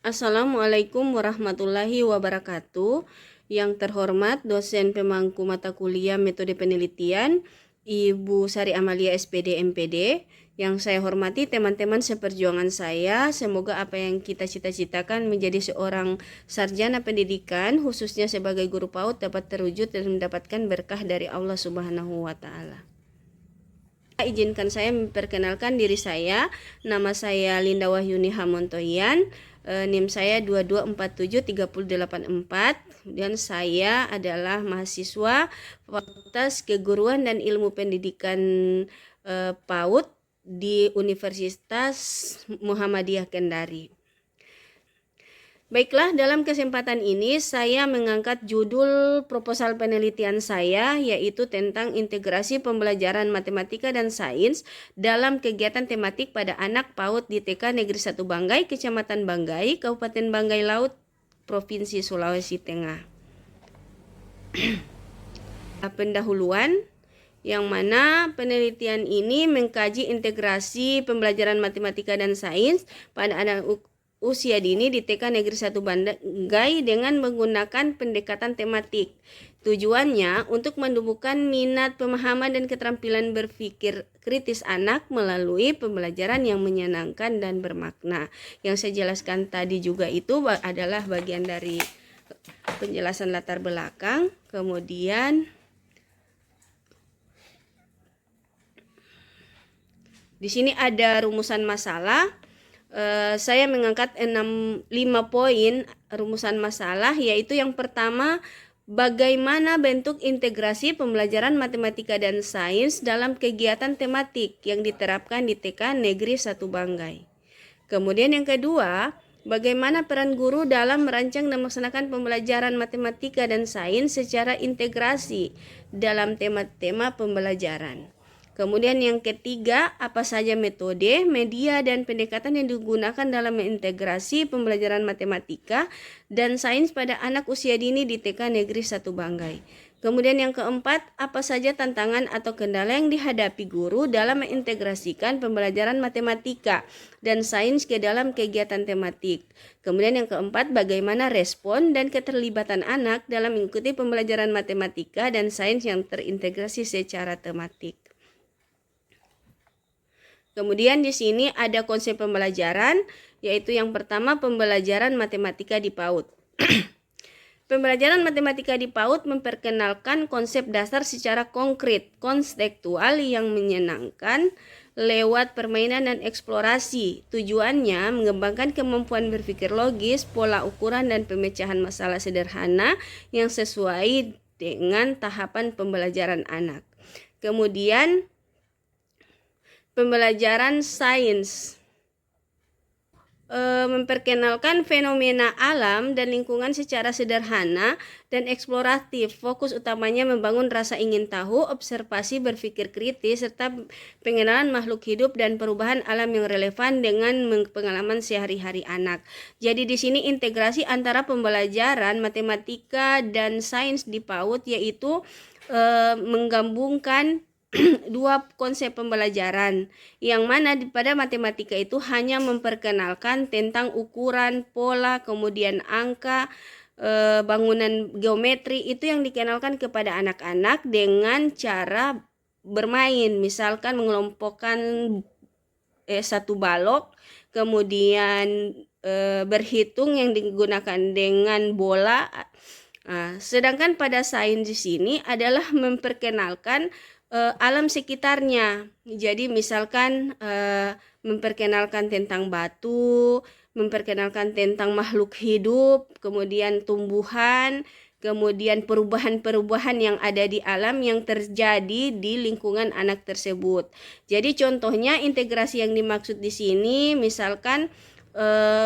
Assalamualaikum warahmatullahi wabarakatuh. Yang terhormat dosen pemangku mata kuliah metode penelitian Ibu Sari Amalia SPD MPD. Yang saya hormati teman-teman seperjuangan saya, semoga apa yang kita cita-citakan menjadi seorang sarjana pendidikan khususnya sebagai guru PAUD dapat terwujud dan mendapatkan berkah dari Allah Subhanahu wa taala. Izinkan saya memperkenalkan diri saya. Nama saya Linda Wahyuni Hamontoyan. NIM saya 22473084. Dan saya adalah mahasiswa Fakultas Keguruan dan Ilmu Pendidikan PAUD di Universitas Muhammadiyah Kendari. Baiklah, dalam kesempatan ini saya mengangkat judul proposal penelitian saya, yaitu tentang integrasi pembelajaran matematika dan sains dalam kegiatan tematik pada anak PAUD di TK Negeri 1 Banggai, Kecamatan Banggai, Kabupaten Banggai Laut, Provinsi Sulawesi Tengah. Pendahuluan, yang mana penelitian ini mengkaji integrasi pembelajaran matematika dan sains pada anak usia dini di TK Negeri 1 Banggai dengan menggunakan pendekatan tematik. Tujuannya untuk menumbuhkan minat, pemahaman, dan keterampilan berpikir kritis anak melalui pembelajaran yang menyenangkan dan bermakna. Yang saya jelaskan tadi juga itu adalah bagian dari penjelasan latar belakang. Kemudian di sini ada rumusan masalah. Saya mengangkat 5 poin rumusan masalah, yaitu yang pertama, bagaimana bentuk integrasi pembelajaran matematika dan sains dalam kegiatan tematik yang diterapkan di TK Negeri 1 Banggai. Kemudian yang kedua, bagaimana peran guru dalam merancang dan melaksanakan pembelajaran matematika dan sains secara integrasi dalam tema-tema pembelajaran. Kemudian yang ketiga, apa saja metode, media, dan pendekatan yang digunakan dalam mengintegrasi pembelajaran matematika dan sains pada anak usia dini di TK Negeri 1 Banggai. Kemudian yang keempat, apa saja tantangan atau kendala yang dihadapi guru dalam mengintegrasikan pembelajaran matematika dan sains ke dalam kegiatan tematik. Kemudian yang keempat, bagaimana respon dan keterlibatan anak dalam mengikuti pembelajaran matematika dan sains yang terintegrasi secara tematik. Kemudian di sini ada konsep pembelajaran, yaitu yang pertama pembelajaran matematika di PAUD. Pembelajaran matematika di PAUD memperkenalkan konsep dasar secara konkret, konseptual yang menyenangkan lewat permainan dan eksplorasi. Tujuannya mengembangkan kemampuan berpikir logis, pola ukuran, dan pemecahan masalah sederhana yang sesuai dengan tahapan pembelajaran anak. Kemudian pembelajaran sains memperkenalkan fenomena alam dan lingkungan secara sederhana dan eksploratif. Fokus utamanya membangun rasa ingin tahu, observasi, berpikir kritis, serta pengenalan makhluk hidup dan perubahan alam yang relevan dengan pengalaman sehari-hari anak. Jadi di sini integrasi antara pembelajaran matematika dan sains di PAUD, yaitu menggabungkan dua konsep pembelajaran, yang mana pada matematika itu hanya memperkenalkan tentang ukuran, pola, kemudian angka, bangunan geometri, itu yang dikenalkan kepada anak-anak dengan cara bermain, misalkan mengelompokkan satu balok, kemudian berhitung yang digunakan dengan bola. Sedangkan pada sains di sini adalah memperkenalkan alam sekitarnya. Jadi misalkan memperkenalkan tentang batu, memperkenalkan tentang makhluk hidup, kemudian tumbuhan, kemudian perubahan-perubahan yang ada di alam yang terjadi di lingkungan anak tersebut. Jadi contohnya integrasi yang dimaksud di sini misalkan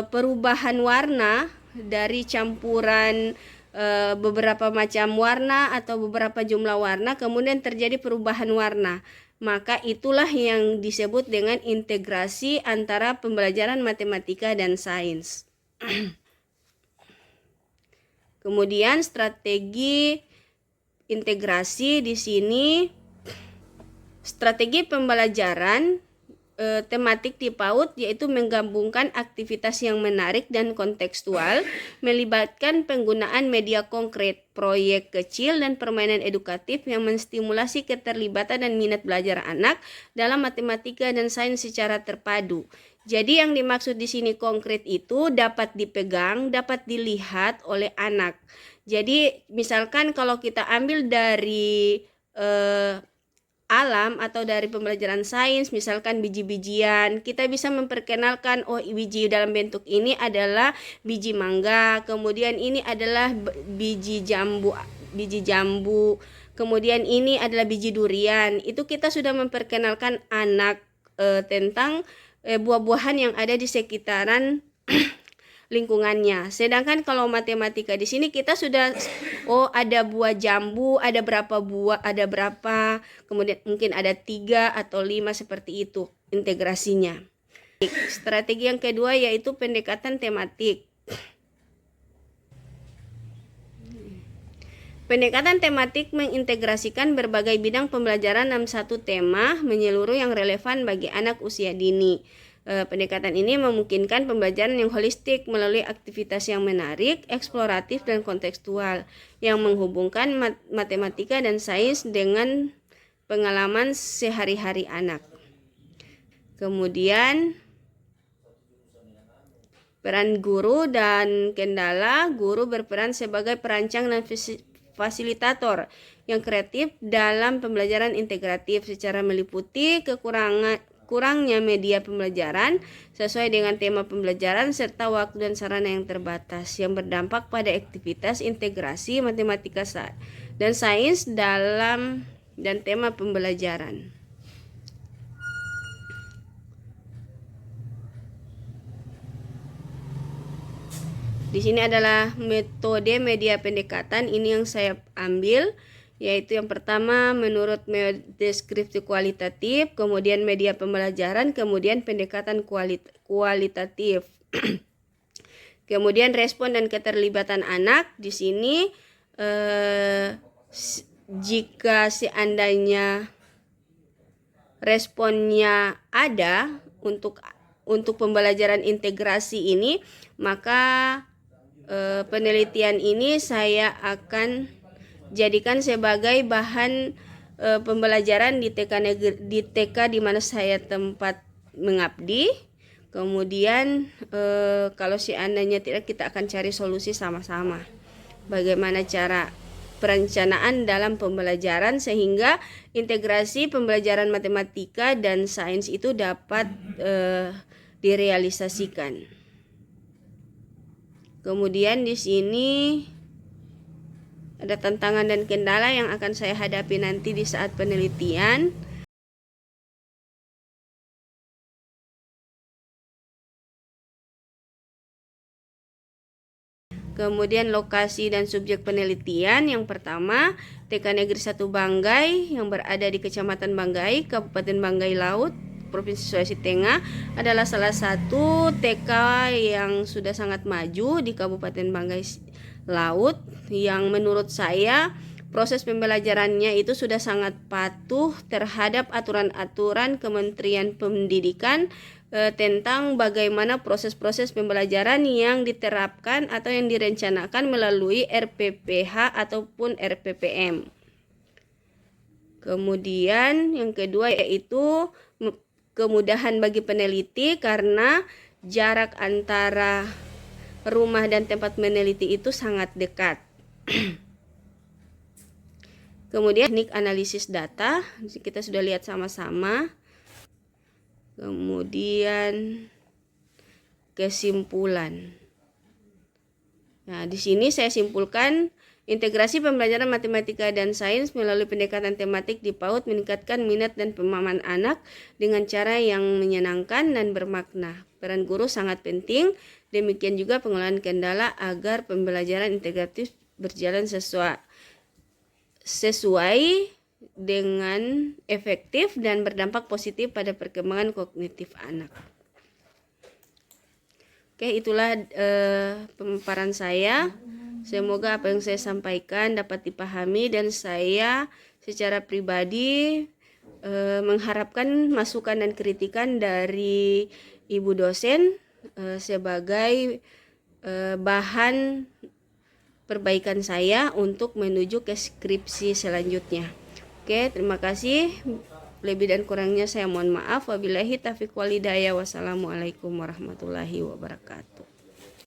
perubahan warna dari campuran beberapa macam warna atau beberapa jumlah warna, kemudian terjadi perubahan warna. Maka itulah yang disebut dengan integrasi antara pembelajaran matematika dan sains. Kemudian strategi integrasi di sini, strategi pembelajaran tematik di PAUD yaitu menggabungkan aktivitas yang menarik dan kontekstual, melibatkan penggunaan media konkret, proyek kecil dan permainan edukatif yang menstimulasi keterlibatan dan minat belajar anak dalam matematika dan sains secara terpadu. Jadi yang dimaksud di sini konkret itu dapat dipegang, dapat dilihat oleh anak. Jadi misalkan kalau kita ambil dari alam atau dari pembelajaran sains, misalkan biji-bijian, kita bisa memperkenalkan, oh biji dalam bentuk ini adalah biji mangga, kemudian ini adalah biji jambu, kemudian ini adalah biji durian. Itu kita sudah memperkenalkan anak tentang buah-buahan yang ada di sekitaran lingkungannya. Sedangkan kalau matematika di sini kita sudah ada buah jambu, ada berapa buah, ada berapa, kemudian mungkin ada 3 atau 5 seperti itu integrasinya. Strategi yang kedua yaitu pendekatan tematik. Pendekatan tematik mengintegrasikan berbagai bidang pembelajaran dalam satu tema menyeluruh yang relevan bagi anak usia dini. Pendekatan ini memungkinkan pembelajaran yang holistik melalui aktivitas yang menarik, eksploratif, dan kontekstual yang menghubungkan matematika dan sains dengan pengalaman sehari-hari anak. Kemudian peran guru dan kendala. Guru berperan sebagai perancang dan fasilitator yang kreatif dalam pembelajaran integratif secara meliputi kurangnya media pembelajaran sesuai dengan tema pembelajaran serta waktu dan sarana yang terbatas yang berdampak pada aktivitas integrasi matematika dan sains dalam dan tema pembelajaran. Di sini adalah metode media pendekatan, ini yang saya ambil, yaitu yang pertama menurut deskripsi kualitatif, kemudian media pembelajaran, kemudian pendekatan kualitatif. Kemudian respon dan keterlibatan anak. Di sini jika seandainya responnya ada untuk pembelajaran integrasi ini, maka penelitian ini saya akan jadikan sebagai bahan pembelajaran di TK di mana saya tempat mengabdi. Kemudian kalau seandainya tidak, kita akan cari solusi sama-sama bagaimana cara perencanaan dalam pembelajaran sehingga integrasi pembelajaran matematika dan sains itu dapat direalisasikan. Kemudian di sini ada tantangan dan kendala yang akan saya hadapi nanti di saat penelitian. Kemudian lokasi dan subjek penelitian. Yang pertama, TK Negeri 1 Banggai yang berada di Kecamatan Banggai, Kabupaten Banggai Laut, Provinsi Sulawesi Tengah adalah salah satu TK yang sudah sangat maju di Kabupaten Banggai Laut, yang menurut saya proses pembelajarannya itu sudah sangat patuh terhadap aturan-aturan Kementerian Pendidikan tentang bagaimana proses-proses pembelajaran yang diterapkan atau yang direncanakan melalui RPPH ataupun RPPM. Kemudian yang kedua yaitu kemudahan bagi peneliti karena jarak antara rumah dan tempat meneliti itu sangat dekat. Kemudian teknik analisis data, kita sudah lihat sama-sama. Kemudian kesimpulan. Nah, di sini saya simpulkan integrasi pembelajaran matematika dan sains melalui pendekatan tematik di PAUD meningkatkan minat dan pemahaman anak dengan cara yang menyenangkan dan bermakna. Peran guru sangat penting, demikian juga pengelolaan kendala agar pembelajaran integratif berjalan sesuai dengan efektif dan berdampak positif pada perkembangan kognitif anak. Oke, itulah pemaparan saya. Semoga apa yang saya sampaikan dapat dipahami dan saya secara pribadi mengharapkan masukan dan kritikan dari Ibu dosen sebagai bahan perbaikan saya untuk menuju ke skripsi selanjutnya. Oke, terima kasih. Lebih dan kurangnya saya mohon maaf. Wabillahi taufiq wal hidayah. Wassalamualaikum warahmatullahi wabarakatuh.